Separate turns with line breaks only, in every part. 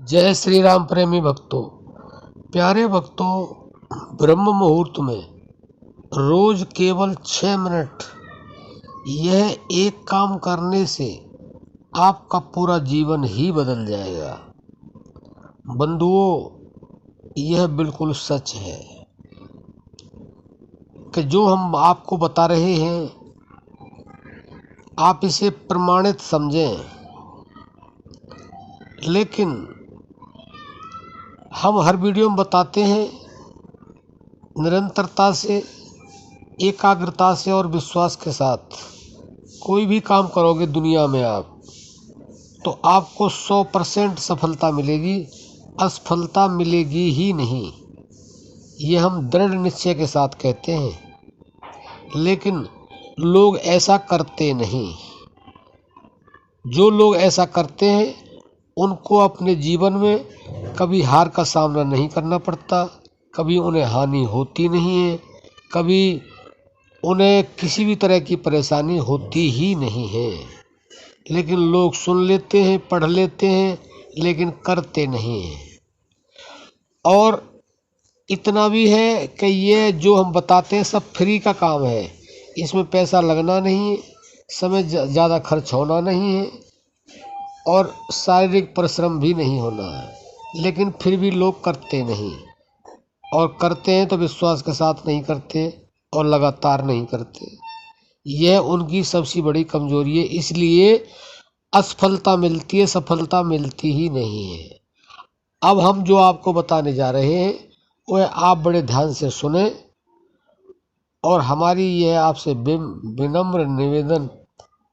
जय श्री राम प्रेमी भक्तों, प्यारे भक्तों, ब्रह्म मुहूर्त में रोज केवल 6 मिनट यह एक काम करने से आपका पूरा जीवन ही बदल जाएगा। बंधुओं, यह बिल्कुल सच है कि जो हम आपको बता रहे हैं आप इसे प्रमाणित समझें, लेकिन हम हर वीडियो में बताते हैं निरंतरता से, एकाग्रता से और विश्वास के साथ कोई भी काम करोगे दुनिया में आप, तो आपको 100% सफलता मिलेगी, असफलता मिलेगी ही नहीं। ये हम दृढ़ निश्चय के साथ कहते हैं, लेकिन लोग ऐसा करते नहीं। जो लोग ऐसा करते हैं उनको अपने जीवन में कभी हार का सामना नहीं करना पड़ता, कभी उन्हें हानि होती नहीं है, कभी उन्हें किसी भी तरह की परेशानी होती ही नहीं है। लेकिन लोग सुन लेते हैं, पढ़ लेते हैं, लेकिन करते नहीं हैं। और इतना भी है कि ये जो हम बताते हैं सब फ्री का काम है, इसमें पैसा लगना नहीं है, समय ज़्यादा खर्च होना नहीं है और शारीरिक परिश्रम भी नहीं होना है। लेकिन फिर भी लोग करते नहीं, और करते हैं तो विश्वास के साथ नहीं करते और लगातार नहीं करते। यह उनकी सबसे बड़ी कमजोरी है, इसलिए असफलता मिलती है, सफलता मिलती ही नहीं है। अब हम जो आपको बताने जा रहे हैं वह आप बड़े ध्यान से सुने, और हमारी यह आपसे विनम्र निवेदन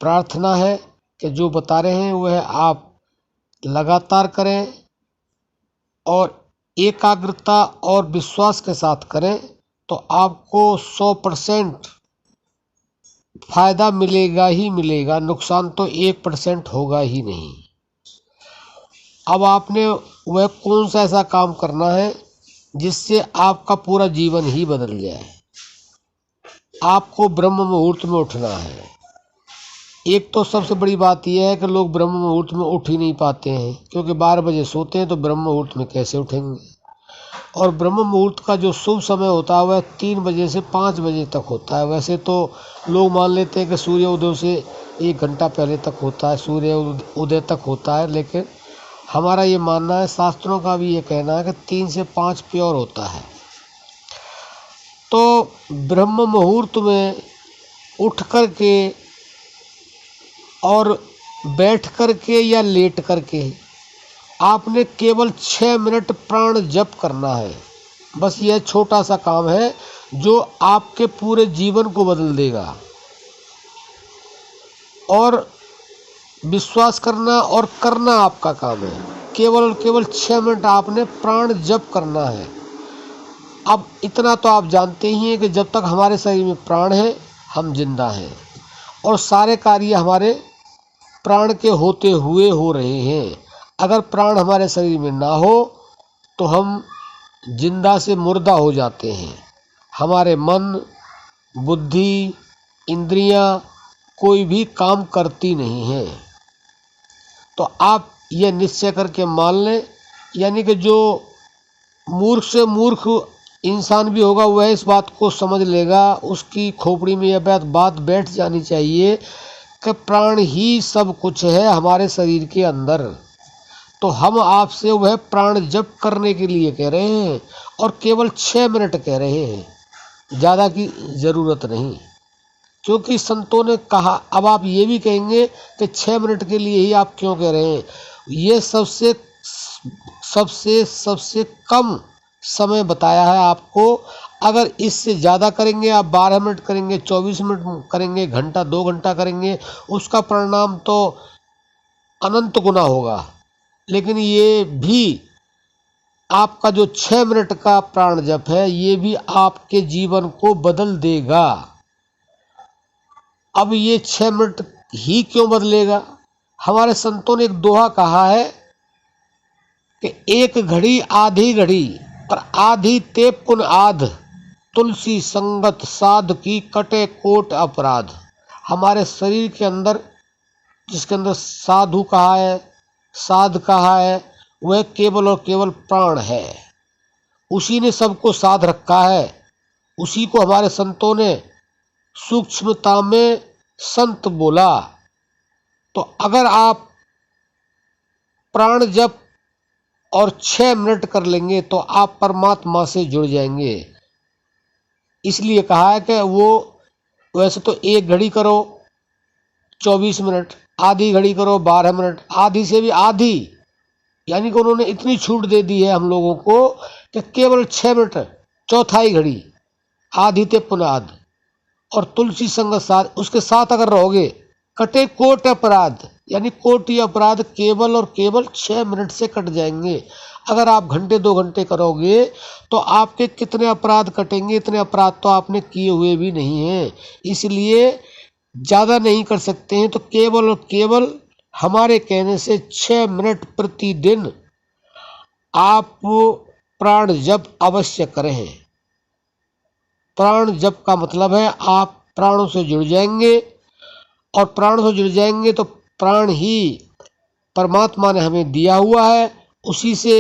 प्रार्थना है कि जो बता रहे हैं वह आप लगातार करें और एकाग्रता और विश्वास के साथ करें, तो आपको 100% फायदा मिलेगा ही मिलेगा, नुकसान तो 1% होगा ही नहीं। अब आपने वह कौन सा ऐसा काम करना है जिससे आपका पूरा जीवन ही बदल जाए। आपको ब्रह्म मुहूर्त में उठना है। एक तो सबसे बड़ी बात यह है कि लोग ब्रह्म मुहूर्त में उठ ही नहीं पाते हैं, क्योंकि 12 बजे सोते हैं तो ब्रह्म मुहूर्त में कैसे उठेंगे। और ब्रह्म मुहूर्त का जो शुभ समय होता है वह 3 बजे से 5 बजे तक होता है। वैसे तो लोग मान लेते हैं कि सूर्य उदय से 1 घंटा पहले तक होता है, सूर्य उदय तक होता है, लेकिन हमारा ये मानना है, शास्त्रों का भी ये कहना है कि 3 से 5 प्योर होता है। तो ब्रह्म मुहूर्त में उठ कर के और बैठ कर के या लेट कर के आपने केवल 6 मिनट प्राण जप करना है। बस यह छोटा सा काम है जो आपके पूरे जीवन को बदल देगा। और विश्वास करना और करना आपका काम है। केवल 6 मिनट आपने प्राण जप करना है। अब इतना तो आप जानते ही हैं कि जब तक हमारे शरीर में प्राण है हम जिंदा हैं, और सारे कार्य हमारे प्राण के होते हुए हो रहे हैं। अगर प्राण हमारे शरीर में ना हो तो हम जिंदा से मुर्दा हो जाते हैं। हमारे मन, बुद्धि, इंद्रियां कोई भी काम करती नहीं है। तो आप ये निश्चय करके मान लें, यानी कि जो मूर्ख से मूर्ख इंसान भी होगा वह इस बात को समझ लेगा, उसकी खोपड़ी में यह बात बैठ जानी चाहिए कि प्राण ही सब कुछ है हमारे शरीर के अंदर। तो हम आपसे वह प्राण जप करने के लिए कह रहे हैं, और केवल 6 मिनट कह रहे हैं, ज़्यादा की ज़रूरत नहीं। क्योंकि संतों ने कहा, अब आप ये भी कहेंगे कि 6 मिनट के लिए ही आप क्यों कह रहे हैं। ये सबसे सबसे सबसे कम समय बताया है आपको। अगर इससे ज़्यादा करेंगे, आप 12 मिनट करेंगे, 24 मिनट करेंगे, घंटा 2 घंटा करेंगे, उसका परिणाम तो अनंत गुना होगा। लेकिन ये भी आपका जो 6 मिनट का प्राण जप है ये भी आपके जीवन को बदल देगा। अब ये 6 मिनट ही क्यों बदलेगा। हमारे संतों ने एक दोहा कहा है कि एक घड़ी आधी घड़ी पर आधी ते पुन आध, तुलसी संगत साध की कटे कोट अपराध। हमारे शरीर के अंदर, जिसके अंदर साधु कहा है, साध कहा है, वह केवल और केवल प्राण है। उसी ने सबको साध रखा है। उसी को हमारे संतों ने सूक्ष्मता में संत बोला। तो अगर आप प्राण जप और 6 मिनट कर लेंगे तो आप परमात्मा से जुड़ जाएंगे। इसलिए कहा है कि वो वैसे तो 1 घड़ी करो 24 मिनट, आधी घड़ी करो 12 मिनट, आधी से भी आधी, यानी कि उन्होंने इतनी छूट दे दी है हम लोगों को कि केवल 6 मिनट, चौथाई घड़ी, आधी ते पुनाद और तुलसी संगत साथ, उसके साथ अगर रहोगे कटे कोट अपराध, यानी कोटि अपराध केवल और केवल 6 मिनट से कट जाएंगे। अगर आप घंटे 2 घंटे करोगे तो आपके कितने अपराध कटेंगे, इतने अपराध तो आपने किए हुए भी नहीं हैं। इसलिए ज़्यादा नहीं कर सकते हैं तो केवल और केवल हमारे कहने से 6 मिनट प्रतिदिन आप प्राण जप अवश्य करें। प्राण जप का मतलब है आप प्राणों से जुड़ जाएंगे, और प्राण से जुड़ जाएंगे तो प्राण ही परमात्मा ने हमें दिया हुआ है, उसी से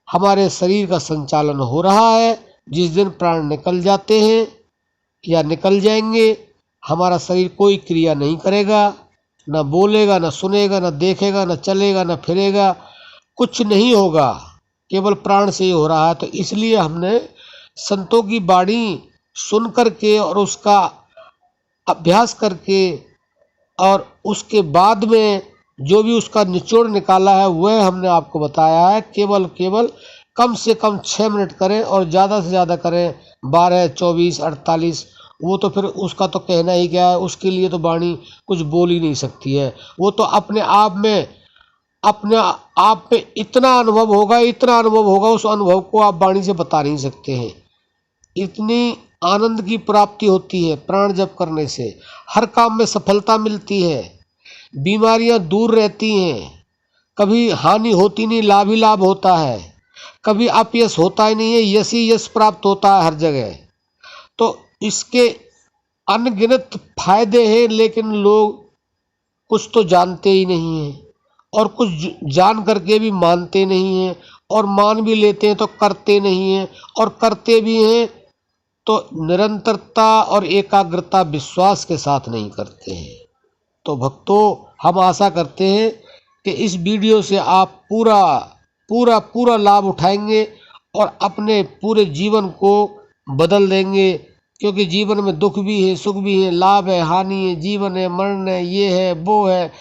हमारे शरीर का संचालन हो रहा है। जिस दिन प्राण निकल जाते हैं या निकल जाएंगे, हमारा शरीर कोई क्रिया नहीं करेगा, न बोलेगा, न सुनेगा, न देखेगा, न चलेगा, न फिरेगा, कुछ नहीं होगा, केवल प्राण से ही हो रहा है। तो इसलिए हमने संतों की वाणी सुन करके और उसका अभ्यास करके और उसके बाद में जो भी उसका निचोड़ निकाला है वह हमने आपको बताया है। केवल कम से कम 6 मिनट करें और ज़्यादा से ज़्यादा करें 12, 24, 48, वो तो फिर उसका तो कहना ही क्या है, उसके लिए तो वाणी कुछ बोल ही नहीं सकती है। वो तो अपने आप में इतना अनुभव होगा, उस अनुभव को आप वाणी से बता नहीं सकते हैं। इतनी आनंद की प्राप्ति होती है प्राण जप करने से, हर काम में सफलता मिलती है, बीमारियां दूर रहती हैं, कभी हानि होती नहीं, लाभ ही लाभ होता है, कभी अपयश होता ही नहीं है, यश ही यश प्राप्त होता है हर जगह। तो इसके अनगिनत फायदे हैं, लेकिन लोग कुछ तो जानते ही नहीं हैं और कुछ जान करके भी मानते नहीं हैं, और मान भी लेते हैं तो करते नहीं हैं, और करते भी हैं तो निरंतरता और एकाग्रता विश्वास के साथ नहीं करते हैं। तो भक्तों, हम आशा करते हैं कि इस वीडियो से आप पूरा लाभ उठाएंगे और अपने पूरे जीवन को बदल देंगे। क्योंकि जीवन में दुख भी है, सुख भी है, लाभ है, हानि है, जीवन है, मरण है, ये है, वो है।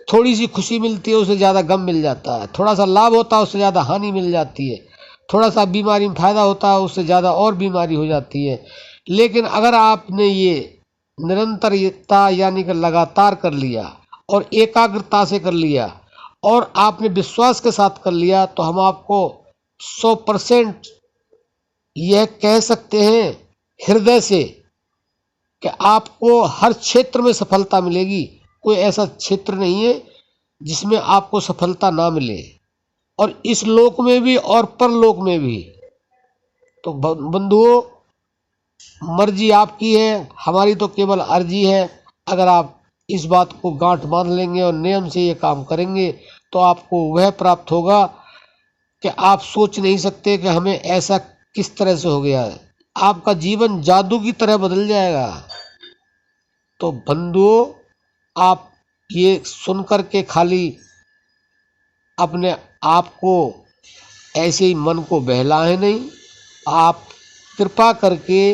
थोड़ी सी खुशी मिलती है उससे ज़्यादा गम मिल जाता है, थोड़ा सा लाभ होता है उससे ज़्यादा हानि मिल जाती है, थोड़ा सा बीमारी में फ़ायदा होता है उससे ज़्यादा और बीमारी हो जाती है। लेकिन अगर आपने ये निरंतरता यानी कि लगातार कर लिया और एकाग्रता से कर लिया और आपने विश्वास के साथ कर लिया, तो हम आपको 100% यह कह सकते हैं हृदय से कि आपको हर क्षेत्र में सफलता मिलेगी। कोई ऐसा क्षेत्र नहीं है जिसमें आपको सफलता ना मिले, और इस लोक में भी और परलोक में भी। तो बंधुओं, मर्जी आपकी है, हमारी तो केवल अर्जी है। अगर आप इस बात को गांठ बांध लेंगे और नियम से ये काम करेंगे तो आपको वह प्राप्त होगा कि आप सोच नहीं सकते कि हमें ऐसा किस तरह से हो गया है। आपका जीवन जादू की तरह बदल जाएगा। तो बंधुओं, आप ये सुन कर के खाली अपने आप को ऐसे ही मन को बहलाएं नहीं, आप कृपा करके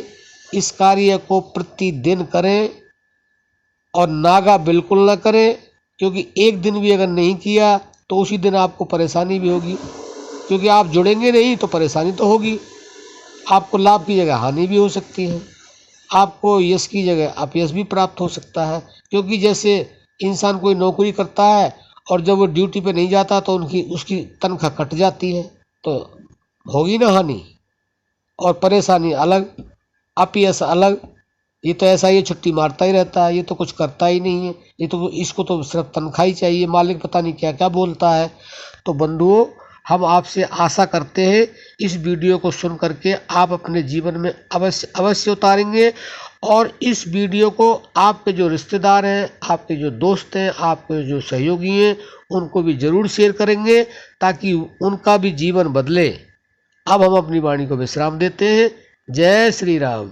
इस कार्य को प्रतिदिन करें और नागा बिल्कुल न करें। क्योंकि एक दिन भी अगर नहीं किया तो उसी दिन आपको परेशानी भी होगी, क्योंकि आप जुड़ेंगे नहीं तो परेशानी तो होगी। आपको लाभ की जगह हानि भी हो सकती है, आपको यश की जगह अपयश भी प्राप्त हो सकता है। क्योंकि जैसे इंसान कोई नौकरी करता है और जब वो ड्यूटी पे नहीं जाता तो उसकी तनख्वाह कट जाती है, तो होगी ना हानि, और परेशानी अलग, अपयश अलग। ये तो ऐसा ही छुट्टी मारता ही रहता है, ये तो कुछ करता ही नहीं है, ये तो इसको तो सिर्फ तनख्वाह ही चाहिए, मालिक पता नहीं क्या क्या बोलता है। तो बंधुओं, हम आपसे आशा करते हैं इस वीडियो को सुन करके आप अपने जीवन में अवश्य उतारेंगे और इस वीडियो को आपके जो रिश्तेदार हैं, आपके जो दोस्त हैं, आपके जो सहयोगी हैं, उनको भी जरूर शेयर करेंगे ताकि उनका भी जीवन बदले। अब हम अपनी वाणी को विश्राम देते हैं। जय श्री राम।